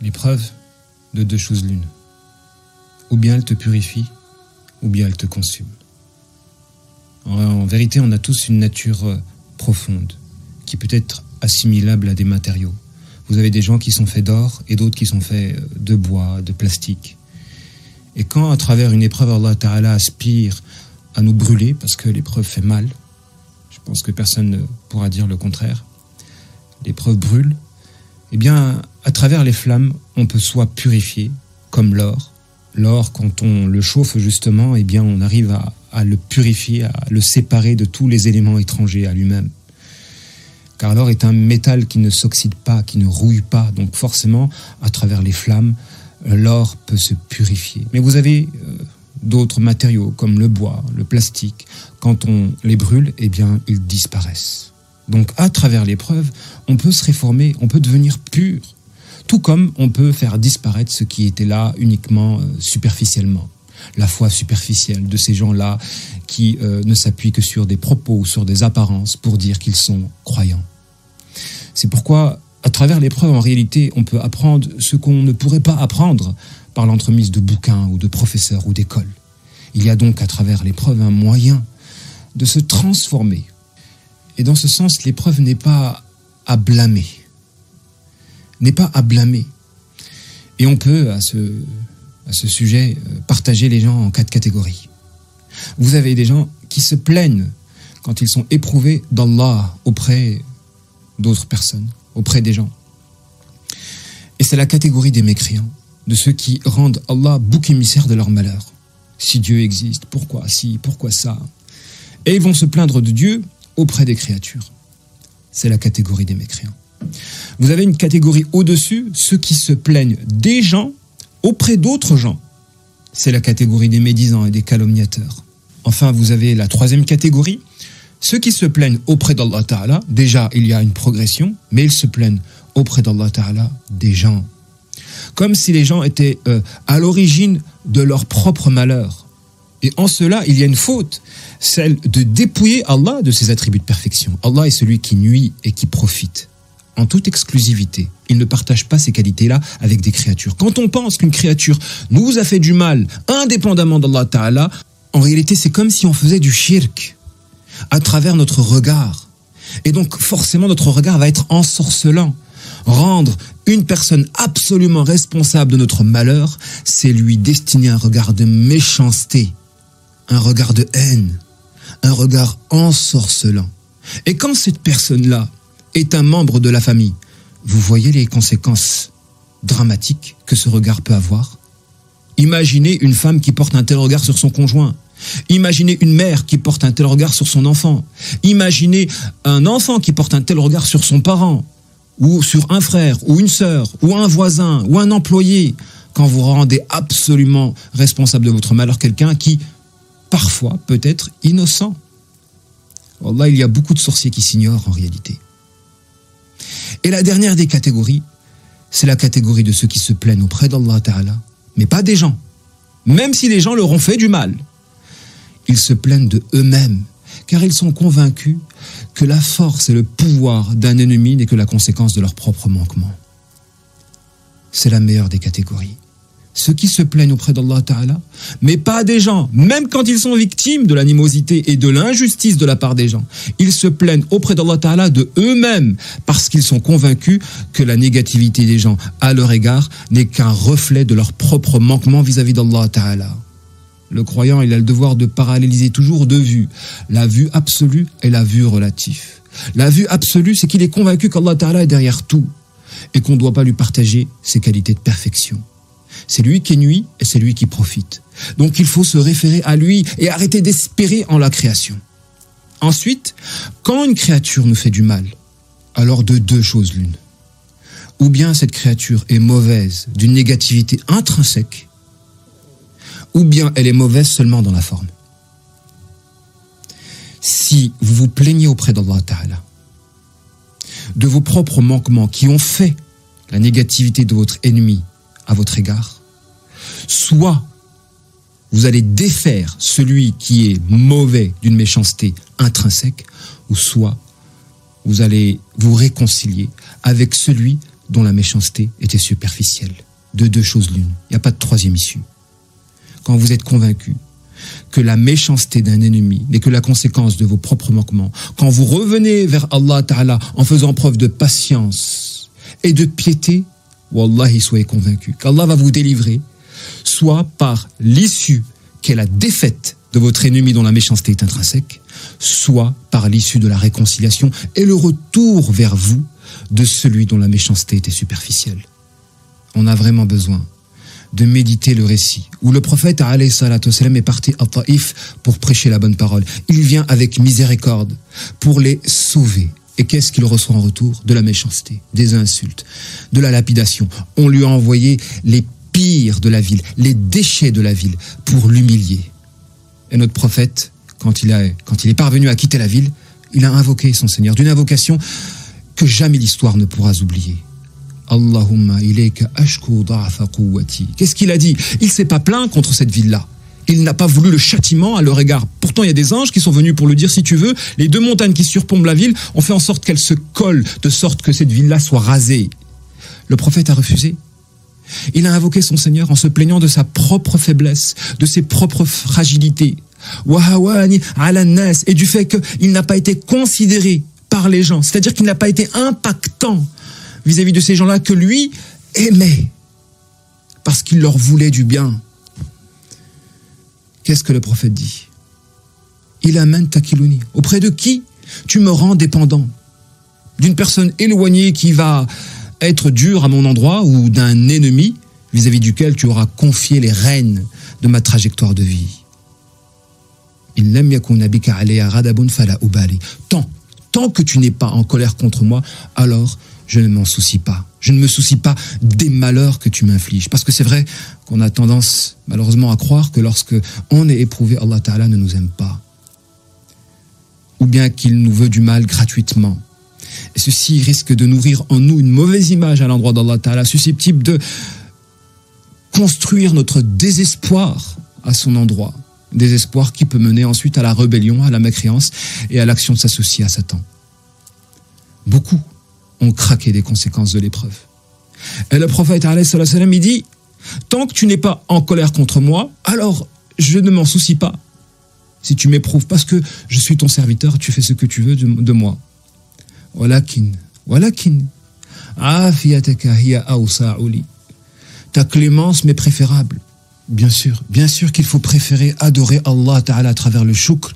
L'épreuve, de deux choses l'une. Ou bien elle te purifie, ou bien elle te consume. En vérité, on a tous une nature profonde, qui peut être assimilable à des matériaux. Vous avez des gens qui sont faits d'or et d'autres qui sont faits de bois, de plastique. Et quand, à travers une épreuve, Allah Ta'ala aspire à nous brûler, parce que l'épreuve fait mal, je pense que personne ne pourra dire le contraire, l'épreuve brûle, eh bien, à travers les flammes, on peut soit purifier, comme l'or. L'or, quand on le chauffe justement, eh bien, on arrive à le purifier, à le séparer de tous les éléments étrangers à lui-même. Car l'or est un métal qui ne s'oxyde pas, qui ne rouille pas. Donc forcément, à travers les flammes, l'or peut se purifier. Mais vous avez d'autres matériaux comme le bois, le plastique. Quand on les brûle, eh bien, ils disparaissent. Donc à travers l'épreuve, on peut se réformer, on peut devenir pur. Tout comme on peut faire disparaître ce qui était là uniquement superficiellement. La foi superficielle de ces gens-là qui ne s'appuient que sur des propos ou sur des apparences pour dire qu'ils sont croyants. C'est pourquoi, à travers l'épreuve, en réalité, on peut apprendre ce qu'on ne pourrait pas apprendre par l'entremise de bouquins ou de professeurs ou d'écoles. Il y a donc à travers l'épreuve un moyen de se transformer. Et dans ce sens, l'épreuve n'est pas à blâmer. N'est pas à blâmer. Et on peut, à ce sujet, partager les gens en 4 catégories. Vous avez des gens qui se plaignent quand ils sont éprouvés d'Allah auprès d'autres personnes, auprès des gens. Et c'est la catégorie des mécréants, de ceux qui rendent Allah bouc émissaire de leur malheur. Si Dieu existe, pourquoi si, pourquoi ça? Et ils vont se plaindre de Dieu auprès des créatures. C'est la catégorie des mécréants. Vous avez une catégorie au-dessus, ceux qui se plaignent des gens auprès d'autres gens. C'est la catégorie des médisants et des calomniateurs. Enfin, vous avez la 3e catégorie, ceux qui se plaignent auprès d'Allah Ta'ala. Déjà, il y a une progression, mais ils se plaignent auprès d'Allah Ta'ala des gens. Comme si les gens étaient à l'origine de leur propre malheur. Et en cela, il y a une faute, celle de dépouiller Allah de ses attributs de perfection. Allah est celui qui nuit et qui profite. En toute exclusivité. Il ne partage pas ces qualités-là avec des créatures. Quand on pense qu'une créature nous a fait du mal, indépendamment d'Allah Ta'ala, en réalité, c'est comme si on faisait du shirk à travers notre regard. Et donc, forcément, notre regard va être ensorcelant. Rendre une personne absolument responsable de notre malheur, c'est lui destiner un regard de méchanceté, un regard de haine, un regard ensorcelant. Et quand cette personne-là est un membre de la famille, vous voyez les conséquences dramatiques que ce regard peut avoir. Imaginez une femme qui porte un tel regard sur son conjoint. Imaginez une mère qui porte un tel regard sur son enfant. Imaginez un enfant qui porte un tel regard sur son parent, ou sur un frère, ou une sœur, ou un voisin, ou un employé, quand vous rendez absolument responsable de votre malheur quelqu'un qui, parfois, peut être innocent. Wallah, il y a beaucoup de sorciers qui s'ignorent en réalité. Et la dernière des catégories, c'est la catégorie de ceux qui se plaignent auprès d'Allah Ta'ala, mais pas des gens. Même si les gens leur ont fait du mal, ils se plaignent de eux-mêmes, car ils sont convaincus que la force et le pouvoir d'un ennemi n'est que la conséquence de leur propre manquement. C'est la meilleure des catégories. Ceux qui se plaignent auprès d'Allah Ta'ala, mais pas des gens, même quand ils sont victimes de l'animosité et de l'injustice de la part des gens. Ils se plaignent auprès d'Allah Ta'ala de eux-mêmes, parce qu'ils sont convaincus que la négativité des gens à leur égard n'est qu'un reflet de leur propre manquement vis-à-vis d'Allah Ta'ala. Le croyant, il a le devoir de paralléliser toujours 2 vues, la vue absolue et la vue relative. La vue absolue, c'est qu'il est convaincu qu'Allah Ta'ala est derrière tout et qu'on ne doit pas lui partager ses qualités de perfection. C'est lui qui nuit et c'est lui qui profite. Donc il faut se référer à lui et arrêter d'espérer en la création. Ensuite, quand une créature nous fait du mal, alors de 2 choses l'une. Ou bien cette créature est mauvaise, d'une négativité intrinsèque, ou bien elle est mauvaise seulement dans la forme. Si vous vous plaignez auprès d'Allah Ta'ala de vos propres manquements qui ont fait la négativité de votre ennemi à votre égard, soit vous allez défaire celui qui est mauvais d'une méchanceté intrinsèque, ou soit vous allez vous réconcilier avec celui dont la méchanceté était superficielle. De deux choses l'une, il n'y a pas de troisième issue. Quand vous êtes convaincu que la méchanceté d'un ennemi n'est que la conséquence de vos propres manquements, quand vous revenez vers Allah Ta'ala en faisant preuve de patience et de piété, wallahi, soyez convaincus qu'Allah va vous délivrer, soit par l'issue qu'est la défaite de votre ennemi dont la méchanceté est intrinsèque, soit par l'issue de la réconciliation et le retour vers vous de celui dont la méchanceté était superficielle. On a vraiment besoin de méditer le récit où le prophète alayhi salatu wassalam est parti à Taïf pour prêcher la bonne parole. Il vient avec miséricorde pour les sauver. Et qu'est-ce qu'il reçoit en retour? De la méchanceté, des insultes, de la lapidation. On lui a envoyé les pires de la ville, les déchets de la ville pour l'humilier. Et notre prophète, quand il est parvenu à quitter la ville, il a invoqué son Seigneur d'une invocation que jamais l'histoire ne pourra oublier. Allahumma ilayka ashku da'fa quwwati. Qu'est-ce qu'il a dit? Il ne s'est pas plaint contre cette ville-là. Il n'a pas voulu le châtiment à leur égard. Pourtant, il y a des anges qui sont venus pour lui dire, si tu veux, les deux montagnes qui surplombent la ville ont fait en sorte qu'elles se collent, de sorte que cette ville-là soit rasée. Le prophète a refusé. Il a invoqué son Seigneur en se plaignant de sa propre faiblesse, de ses propres fragilités. Wahawani ala nas, et du fait qu'il n'a pas été considéré par les gens. C'est-à-dire qu'il n'a pas été impactant vis-à-vis de ces gens-là que lui aimait, parce qu'il leur voulait du bien. Qu'est-ce que le prophète dit? Il amène takiluni. Auprès de qui tu me rends dépendant? D'une personne éloignée qui va être dure à mon endroit ou d'un ennemi vis-à-vis duquel tu auras confié les rênes de ma trajectoire de vie. Tant que tu n'es pas en colère contre moi, alors je ne m'en soucie pas. Je ne me soucie pas des malheurs que tu m'infliges. Parce que c'est vrai qu'on a tendance, malheureusement, à croire que lorsque on est éprouvé, Allah Ta'ala ne nous aime pas. Ou bien qu'il nous veut du mal gratuitement. Et ceci risque de nourrir en nous une mauvaise image à l'endroit d'Allah Ta'ala, susceptible de construire notre désespoir à son endroit. Désespoir qui peut mener ensuite à la rébellion, à la mécréance et à l'action de s'associer à Satan. Beaucoup ont craqué des conséquences de l'épreuve. Et le prophète alayhi salam, il dit, tant que tu n'es pas en colère contre moi, alors je ne m'en soucie pas. Si tu m'éprouves, parce que je suis ton serviteur, tu fais ce que tu veux de moi. Walakin, afiyataka hiya awsa'u li. Ta clémence m'est préférable. Bien sûr qu'il faut préférer adorer Allah Ta'ala à travers le shukr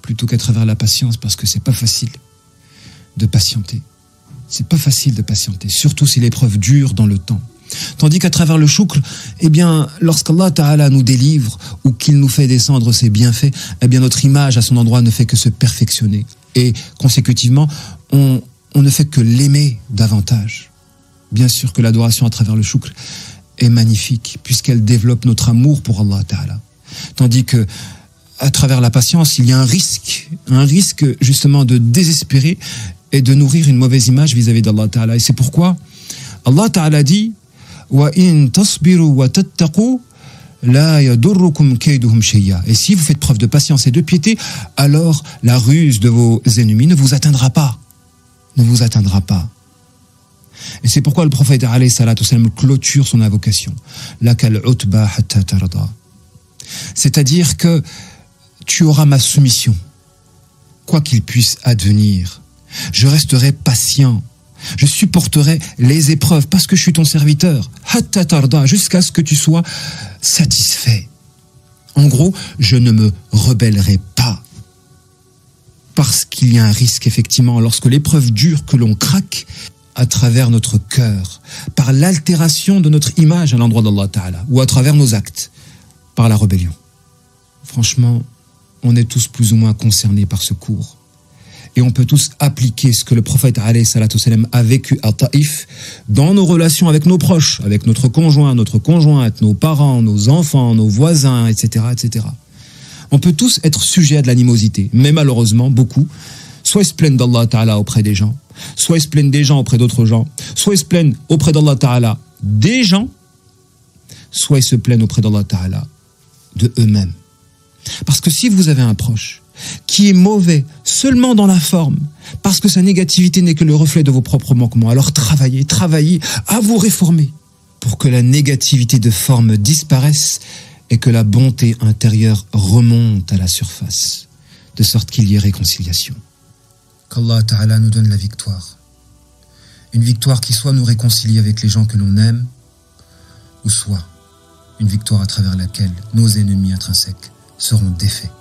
plutôt qu'à travers la patience, parce que c'est pas facile de patienter. C'est pas facile de patienter, surtout si l'épreuve dure dans le temps. Tandis qu'à travers le shukr, eh bien, lorsqu'Allah Ta'ala nous délivre ou qu'il nous fait descendre ses bienfaits, eh bien, notre image à son endroit ne fait que se perfectionner. Et consécutivement, on ne fait que l'aimer davantage. Bien sûr que l'adoration à travers le shukr est magnifique, puisqu'elle développe notre amour pour Allah Ta'ala. Tandis que, à travers la patience, il y a un risque justement de désespérer et de nourrir une mauvaise image vis-à-vis d'Allah Ta'ala. Et c'est pourquoi Allah Ta'ala dit wa in tasbiru wa tattaqu la yadurrukum kayduhum shay'a. Et si vous faites preuve de patience et de piété, alors la ruse de vos ennemis ne vous atteindra pas. Et c'est pourquoi le prophète alayhi salatu wassalam clôture son invocation. Lakal utba hatta tarda. C'est-à-dire que tu auras ma soumission, quoi qu'il puisse advenir. Je resterai patient. Je supporterai les épreuves parce que je suis ton serviteur. Hatta tarda, jusqu'à ce que tu sois satisfait. En gros, je ne me rebellerai pas. Parce qu'il y a un risque, effectivement, lorsque l'épreuve dure, que l'on craque à travers notre cœur, par l'altération de notre image à l'endroit d'Allah Ta'ala, ou à travers nos actes, par la rébellion. Franchement, on est tous plus ou moins concernés par ce cours. Et on peut tous appliquer ce que le prophète alayhi salatu wassalam a vécu à Taïf dans nos relations avec nos proches, avec notre conjoint, notre conjointe, nos parents, nos enfants, nos voisins, etc., etc. On peut tous être sujets à de l'animosité, mais malheureusement, beaucoup, soit ils se plaignent d'Allah Ta'ala auprès des gens, soit ils se plaignent des gens auprès d'autres gens, soit ils se plaignent auprès d'Allah Ta'ala des gens, soit ils se plaignent auprès d'Allah Ta'ala de eux-mêmes. Parce que si vous avez un proche qui est mauvais seulement dans la forme, parce que sa négativité n'est que le reflet de vos propres manquements, alors travaillez à vous réformer pour que la négativité de forme disparaisse et que la bonté intérieure remonte à la surface, de sorte qu'il y ait réconciliation. Qu'Allah Ta'ala nous donne la victoire. Une victoire qui soit nous réconcilie avec les gens que l'on aime, ou soit une victoire à travers laquelle nos ennemis intrinsèques seront défaits.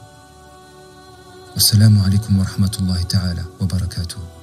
Wassalamu alaikum wa rahmatullahi ta'ala wa barakatuh.